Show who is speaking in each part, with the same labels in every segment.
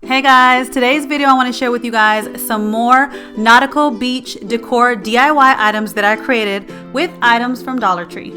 Speaker 1: Hey guys, today's video I want to share with you guys some more nautical beach decor DIY items that I created with items from Dollar Tree.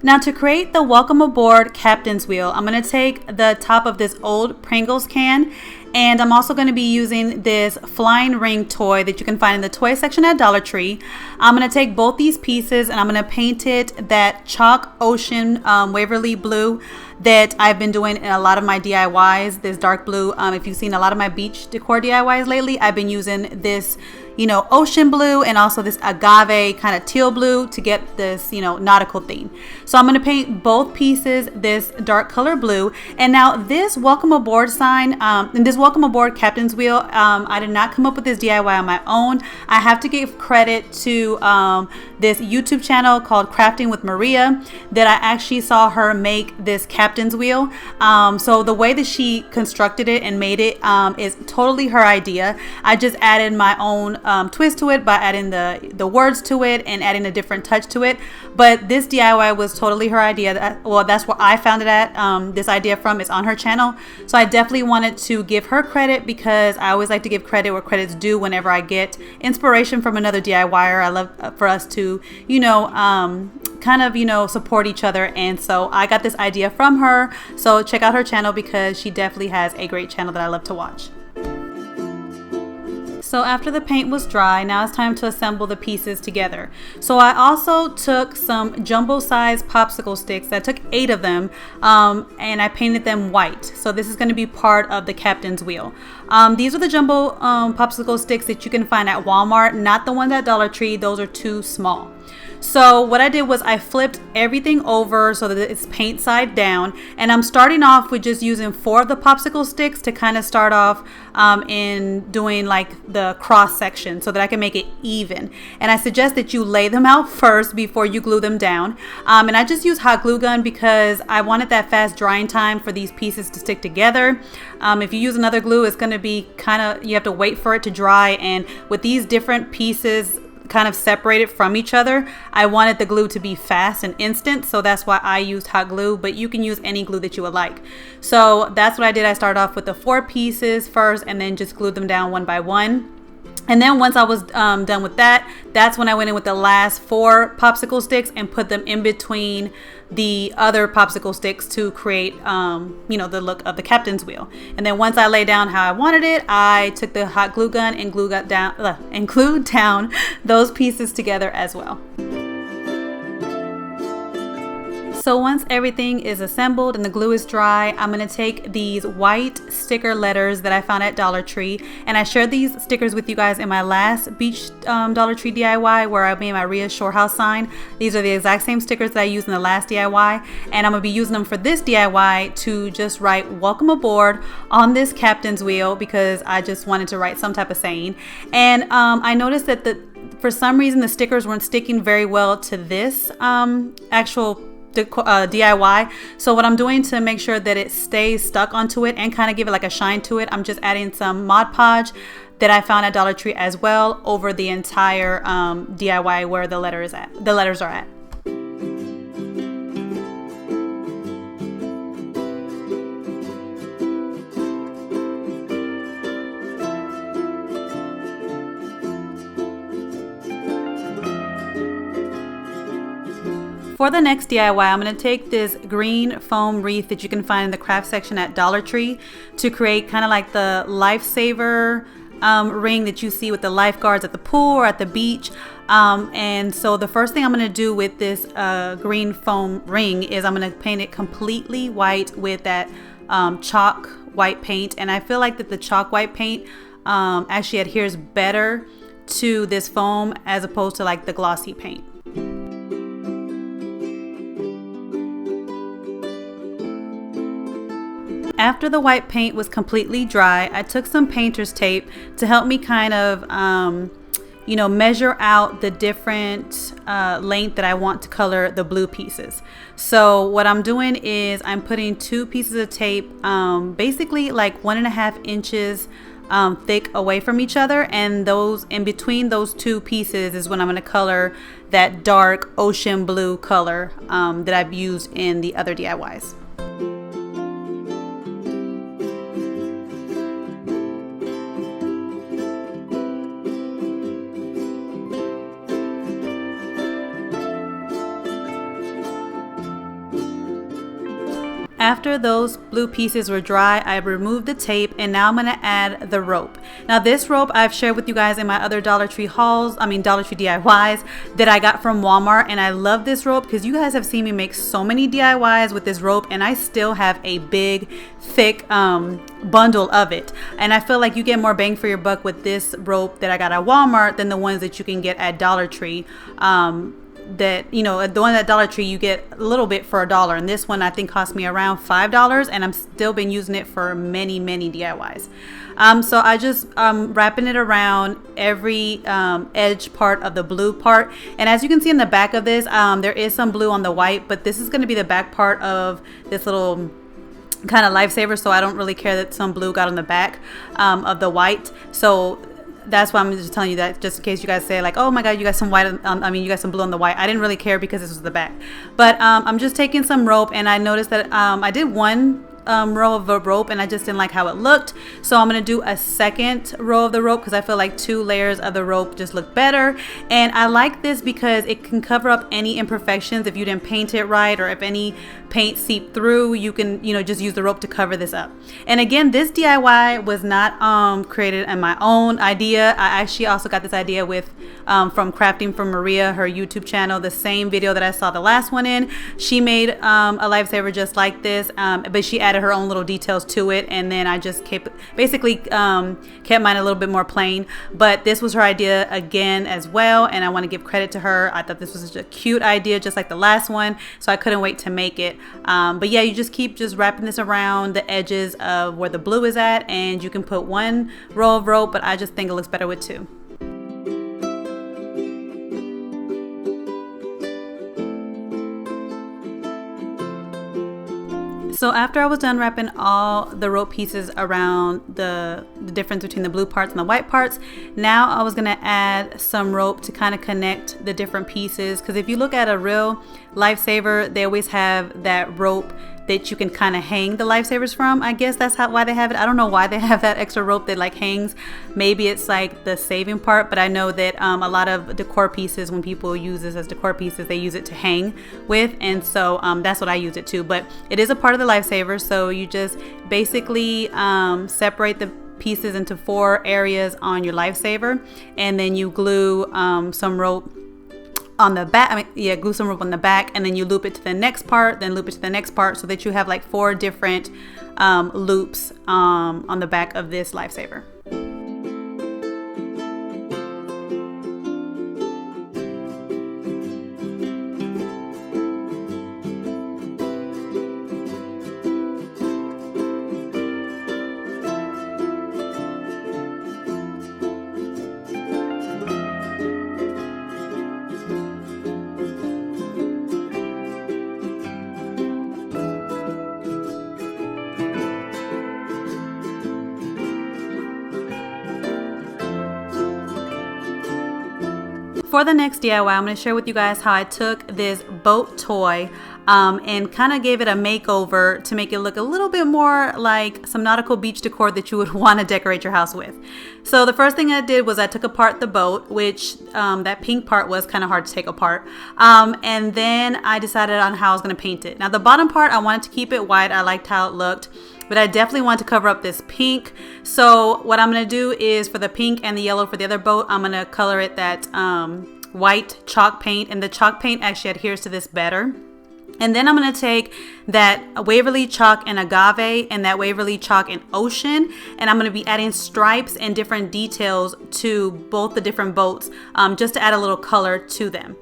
Speaker 1: Now to create the welcome aboard captain's wheel, I'm going to take the top of this old Pringles can, and I'm also going to be using this flying ring toy that you can find in the toy section at Dollar Tree. I'm going to take both these pieces and I'm going to paint it that chalk ocean Waverly blue that I've been doing in a lot of my DIYs, this dark blue. If you've seen a lot of my beach decor DIYs lately, I've been using this ocean blue and also this agave kind of teal blue to get this, nautical theme. So I'm going to paint both pieces this dark color blue. And now this welcome aboard sign and this welcome aboard captain's wheel, I did not come up with this DIY on my own. I have to give credit to this YouTube channel called Crafting with Maria that I actually saw her make this captain's wheel. So the way that she constructed it and made it is totally her idea. I just added my own twist to it by adding the words to it and adding a different touch to it. But this DIY was totally her idea. That's where I found it at. This idea from is on her channel. So I definitely wanted to give her credit because I always like to give credit where credit's due whenever I get inspiration from another DIYer. I love for us to, support each other. And so I got this idea from her. So check out her channel because she definitely has a great channel that I love to watch. So after the paint was dry, now it's time to assemble the pieces together. So I also took some jumbo size popsicle sticks. I took 8 of them and I painted them white. So this is going to be part of the captain's wheel. These are the jumbo popsicle sticks that you can find at Walmart, not the ones at Dollar Tree. Those are too small. So what I did was I flipped everything over so that it's paint side down, and I'm starting off with just using 4 of the popsicle sticks to kind of start off in doing like the cross section so that I can make it even. And I suggest that you lay them out first before you glue them down. And I just use hot glue gun because I wanted that fast drying time for these pieces to stick together. If you use another glue, it's going to be you have to wait for it to dry, and with these different pieces kind of separated from each other, I wanted the glue to be fast and instant, so that's why I used hot glue, but you can use any glue that you would like. So that's what I did. I started off with the 4 pieces first and then just glued them down one by one. And then once I was done with that, that's when I went in with the last 4 popsicle sticks and put them in between the other popsicle sticks to create, the look of the captain's wheel. And then once I laid down how I wanted it, I took the hot glue gun and glued down those pieces together as well. So once everything is assembled and the glue is dry, I'm going to take these white sticker letters that I found at Dollar Tree, and I shared these stickers with you guys in my last beach Dollar Tree DIY where I made my RIA'S shore house sign. These are the exact same stickers that I used in the last DIY, and I'm going to be using them for this DIY to just write welcome aboard on this captain's wheel because I just wanted to write some type of saying. And I noticed that for some reason the stickers weren't sticking very well to this actual DIY. So what I'm doing to make sure that it stays stuck onto it and kind of give it like a shine to it, I'm just adding some Mod Podge that I found at Dollar Tree as well over the entire DIY where the letters are at. For the next DIY, I'm going to take this green foam wreath that you can find in the craft section at Dollar Tree to create kind of like the lifesaver ring that you see with the lifeguards at the pool or at the beach. And so the first thing I'm going to do with this green foam ring is I'm going to paint it completely white with that chalk white paint. And I feel like that the chalk white paint actually adheres better to this foam as opposed to like the glossy paint. After the white paint was completely dry, I took some painter's tape to help me kind of measure out the different length that I want to color the blue pieces. So what I'm doing is I'm putting 2 pieces of tape, basically like 1.5 inches thick away from each other, and those in between those 2 pieces is when I'm going to color that dark ocean blue color that I've used in the other DIYs. After those blue pieces were dry, I removed the tape, and now I'm going to add the rope. Now this rope I've shared with you guys in my other Dollar Tree hauls, Dollar Tree DIYs that I got from Walmart, and I love this rope because you guys have seen me make so many DIYs with this rope, and I still have a big thick bundle of it, and I feel like you get more bang for your buck with this rope that I got at Walmart than the ones that you can get at Dollar Tree. That the one at Dollar Tree you get a little bit for $1, and this one I think cost me around $5, and I'm still been using it for many DIYs. So I just wrapping it around every edge part of the blue part, and as you can see in the back of this, there is some blue on the white, but this is going to be the back part of this little kind of lifesaver, so I don't really care that some blue got on the back of the white. So that's why I'm just telling you that, just in case you guys say like, oh my god, you got some white you got some blue on the white. I didn't really care because this was the back. But I'm just taking some rope, and I noticed that I did one row of the rope, and I just didn't like how it looked, so I'm gonna do a second row of the rope because I feel like 2 layers of the rope just look better. And I like this because it can cover up any imperfections if you didn't paint it right, or if any paint seeped through, you can just use the rope to cover this up. And again, this DIY was not created in my own idea. I actually also got this idea with from Crafting for Maria, her YouTube channel, the same video that I saw the last one in. She made a lifesaver just like this, but she added her own little details to it, and then I just kept mine a little bit more plain. But this was her idea again as well, and I want to give credit to her. I thought this was such a cute idea, just like the last one, so I couldn't wait to make it. But yeah, you just keep wrapping this around the edges of where the blue is at, and you can put 1 row of rope, but I just think it looks better with 2. So after I was done wrapping all the rope pieces around the difference between the blue parts and the white parts, now I was going to add some rope to kind of connect the different pieces, because if you look at a real lifesaver, they always have that rope that you can kind of hang the lifesavers from. I guess that's why they have it. I don't know why they have that extra rope that like hangs. Maybe it's like the saving part, but I know that a lot of decor pieces, when people use this as decor pieces, they use it to hang with, and so that's what I use it to. But it is a part of the lifesaver, so you just basically separate the pieces into 4 areas on your lifesaver, and then you glue some rope on the back. Glue some rope on the back, and then you loop it to the next part, then loop it to the next part, so that you have like 4 different loops on the back of this lifesaver. For the next DIY, I'm going to share with you guys how I took this boat toy and kind of gave it a makeover to make it look a little bit more like some nautical beach decor that you would want to decorate your house with. So the first thing I did was I took apart the boat, which that pink part was kind of hard to take apart. And then I decided on how I was going to paint it. Now the bottom part, I wanted to keep it white. I liked how it looked, but I definitely want to cover up this pink. So what I'm going to do is, for the pink and the yellow for the other boat, I'm going to color it that white chalk paint, and the chalk paint actually adheres to this better. And then I'm going to take that Waverly chalk and agave and that Waverly chalk and ocean, and I'm going to be adding stripes and different details to both the different boats, just to add a little color to them.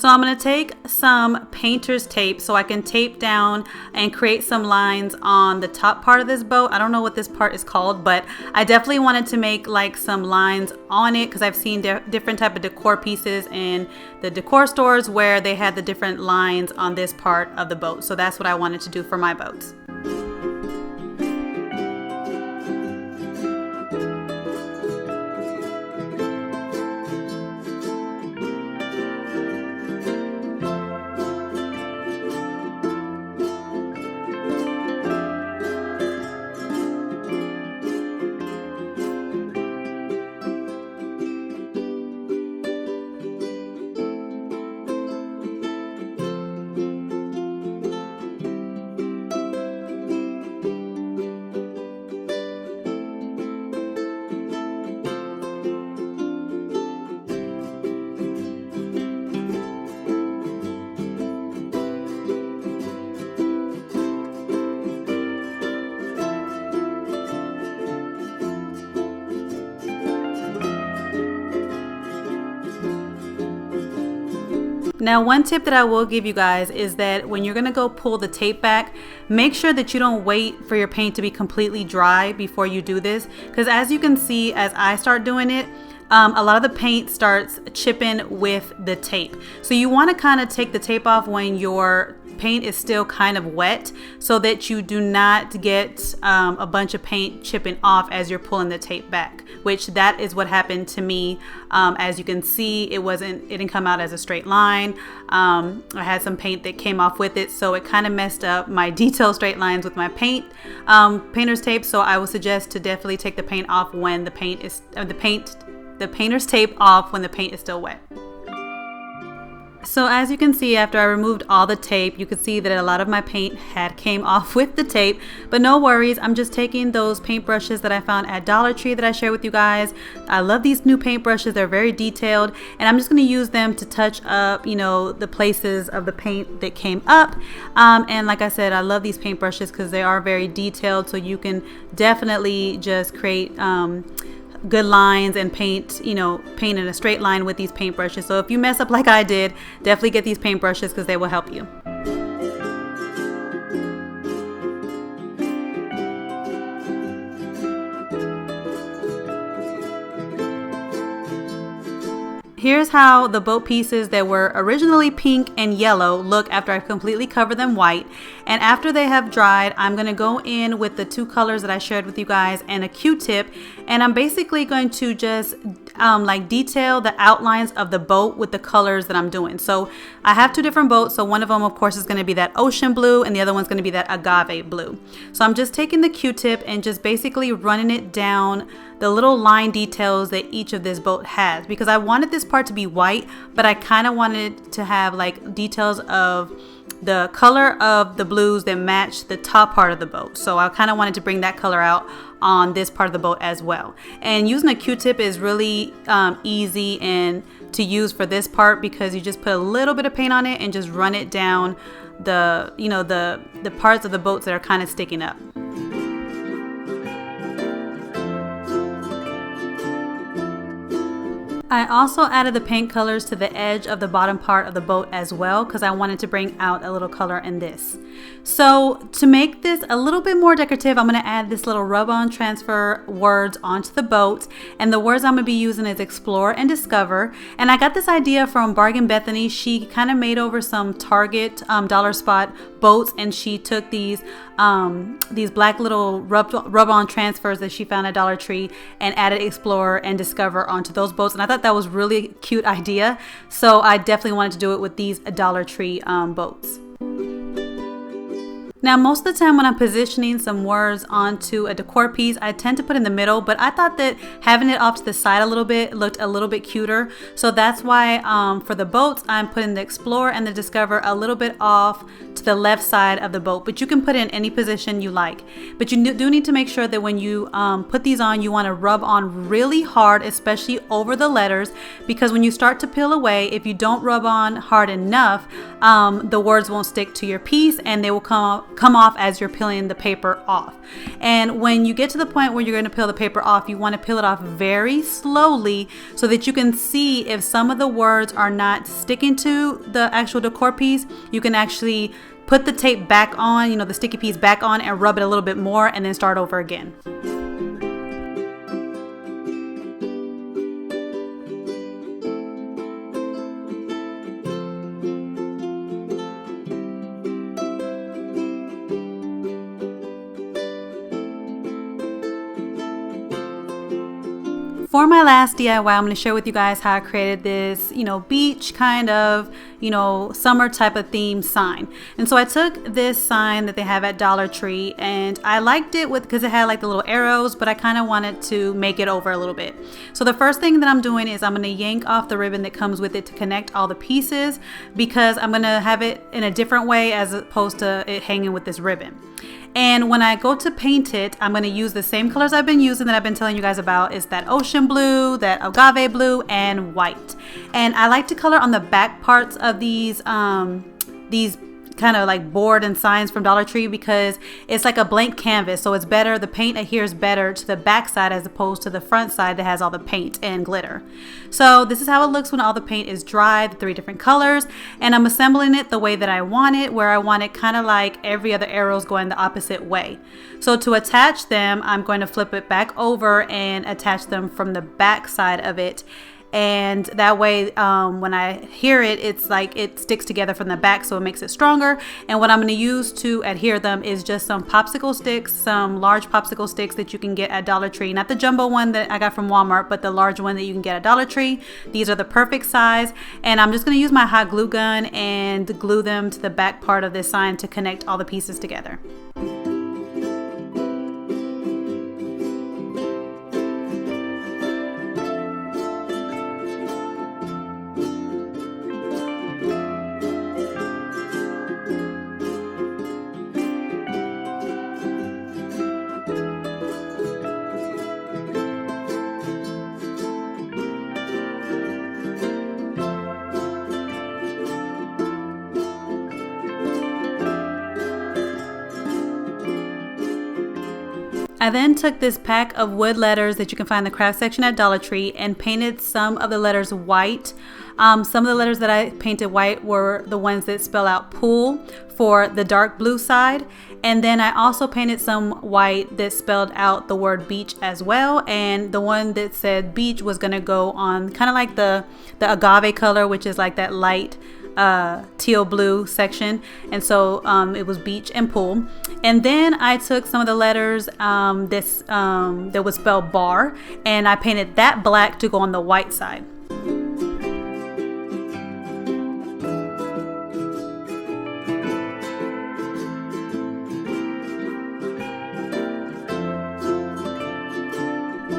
Speaker 1: So I'm going to take some painter's tape so I can tape down and create some lines on the top part of this boat. I don't know what this part is called, but I definitely wanted to make like some lines on it because I've seen different type of decor pieces in the decor stores where they had the different lines on this part of the boat. So that's what I wanted to do for my boats. Now, one tip that I will give you guys is that when you're gonna go pull the tape back, make sure that you don't wait for your paint to be completely dry before you do this, because as you can see, as I start doing it, a lot of the paint starts chipping with the tape. So you want to kind of take the tape off when your paint is still kind of wet so that you do not get a bunch of paint chipping off as you're pulling the tape back, which that is what happened to me. As you can see, it didn't come out as a straight line. I had some paint that came off with it, so it kind of messed up my detail straight lines with my painter's tape. So I would suggest to definitely take the paint off when the painter's tape off when the paint is still wet. So as you can see, after I removed all the tape, you could see that a lot of my paint came off with the tape, but no worries. I'm just taking those paint brushes that I found at Dollar Tree that I shared with you guys. I love these new paint brushes. They're very detailed, and I'm just going to use them to touch up, the places of the paint that came up. And like I said, I love these paint brushes because they are very detailed, so you can definitely just create good lines and paint in a straight line with these paint brushes. So if you mess up like I did, definitely get these paint brushes because they will help you. Here's how the boat pieces that were originally pink and yellow look after I completely cover them white. And after they have dried, I'm going to go in with the two colors that I shared with you guys and a Q-tip, and I'm basically going to just detail the outlines of the boat with the colors that I'm doing. So I have two different boats, so one of them of course is going to be that ocean blue and the other one's going to be that agave blue. So I'm just taking the Q-tip and just basically running it down the little line details that each of this boat has, because I wanted this part to be white, but I kind of wanted to have like details of the color of the blues that match the top part of the boat. So I kind of wanted to bring that color out on this part of the boat as well. And using a Q-tip is really easy and to use for this part, because you just put a little bit of paint on it and just run it down the parts of the boats that are kind of sticking up. I also added the paint colors to the edge of the bottom part of the boat as well, because I wanted to bring out a little color in this. So to make this a little bit more decorative, I'm going to add this little rub-on transfer words onto the boat, and the words I'm going to be using is explore and discover. And I got this idea from Bargain Bethany. She kind of made over some Target dollar spot boats, and she took these black little rub-on transfers that she found at Dollar Tree and added explore and discover onto those boats, and I thought that was really cute idea. So I definitely wanted to do it with these Dollar Tree boats. Now, most of the time when I'm positioning some words onto a decor piece, I tend to put in the middle, but I thought that having it off to the side a little bit looked a little bit cuter. So that's why for the boats, I'm putting the explore and the discover a little bit off to the left side of the boat, but you can put it in any position you like. But you do need to make sure that when you put these on, you want to rub on really hard, especially over the letters, because when you start to peel away, if you don't rub on hard enough, the words won't stick to your piece and they will come come off as you're peeling the paper off. And when you get to the point where you're going to peel the paper off, you want to peel it off very slowly so that you can see if some of the words are not sticking to the actual decor piece. You can actually put the tape back on, you know, the sticky piece back on, and rub it a little bit more and then start over again. For my last DIY, I'm going to share with you guys how I created this, you know, beach kind of, you know, summer type of theme sign. And so I took this sign that they have at Dollar Tree, and I liked it because it had like the little arrows, but I kind of wanted to make it over a little bit. So the first thing that I'm doing is I'm going to yank off the ribbon that comes with it to connect all the pieces, because I'm going to have it in a different way as opposed to it hanging with this ribbon. And when I go to paint it, I'm going to use the same colors I've been using that I've been telling you guys about. Is that ocean blue, that agave blue, and white. And I like to color on the back parts of these kind of like board and signs from Dollar Tree, because it's like a blank canvas, so it's better, the paint adheres better to the back side as opposed to the front side that has all the paint and glitter. So this is how it looks when all the paint is dry, the 3 different colors, and I'm assembling it the way that I want it, where I want it kind of like every other arrows going the opposite way. So to attach them, I'm going to flip it back over and attach them from the back side of it. And that way, when I hear it, it's like it sticks together from the back, so it makes it stronger. And what I'm going to use to adhere them is just some popsicle sticks, some large popsicle sticks that you can get at Dollar Tree. Not the jumbo one that I got from Walmart, but the large one that you can get at Dollar Tree. These are the perfect size. And I'm just going to use my hot glue gun and glue them to the back part of this sign to connect all the pieces together. I then took this pack of wood letters that you can find in the craft section at Dollar Tree and painted some of the letters white. Some of the letters that I painted white were the ones that spell out pool for the dark blue side. And then I also painted some white that spelled out the word beach as well. And the one that said beach was going to go on kind of like the agave color, which is like that light teal blue section, and so it was beach and pool. And then I took some of the letters that was spelled bar, and I painted that black to go on the white side.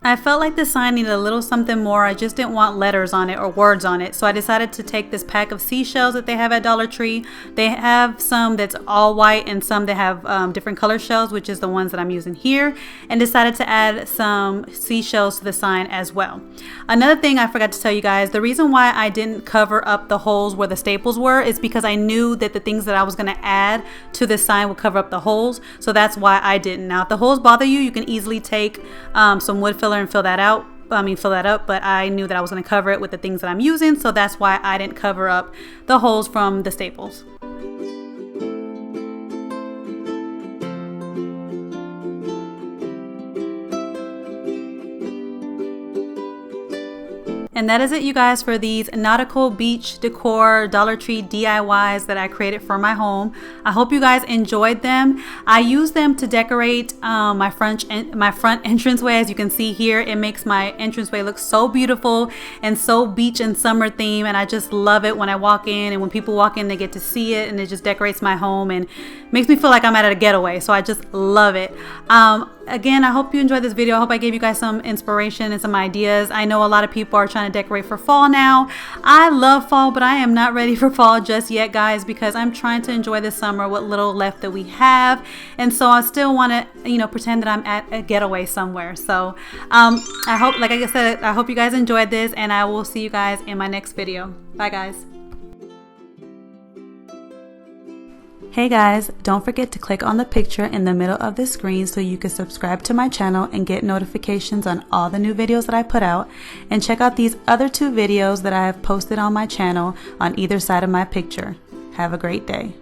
Speaker 1: I felt like the sign needed a little something more. I just didn't want letters on it or words on it. So I decided to take this pack of seashells that they have at Dollar Tree. They have some that's all white and some that have different color shells, which is the ones that I'm using here, and decided to add some seashells to the sign as well. Another thing I forgot to tell you guys, the reason why I didn't cover up the holes where the staples were is because I knew that the things that I was going to add to this sign would cover up the holes. So that's why I didn't. Now, if the holes bother you, you can easily take some wood filler and fill that up, but I knew that I was going to cover it with the things that I'm using, so that's why I didn't cover up the holes from the staples. And that is it, you guys, for these nautical beach decor Dollar Tree DIYs that I created for my home. I hope you guys enjoyed them. I use them to decorate my front entranceway. As you can see here, it makes my entranceway look so beautiful and so beach and summer theme, and I just love it when I walk in, and when people walk in they get to see it, and it just decorates my home and makes me feel like I'm at a getaway. So I just love it. Again, I hope you enjoyed this video. I hope I gave you guys some inspiration and some ideas. I know a lot of people are trying to decorate for fall now. I love fall, but I am not ready for fall just yet, guys, because I'm trying to enjoy this summer, what little left that we have. And so I still want to, pretend that I'm at a getaway somewhere. So I hope, like I said, I hope you guys enjoyed this, and I will see you guys in my next video. Bye, guys. Hey guys, don't forget to click on the picture in the middle of the screen so you can subscribe to my channel and get notifications on all the new videos that I put out, and check out these other 2 videos that I have posted on my channel on either side of my picture. Have a great day.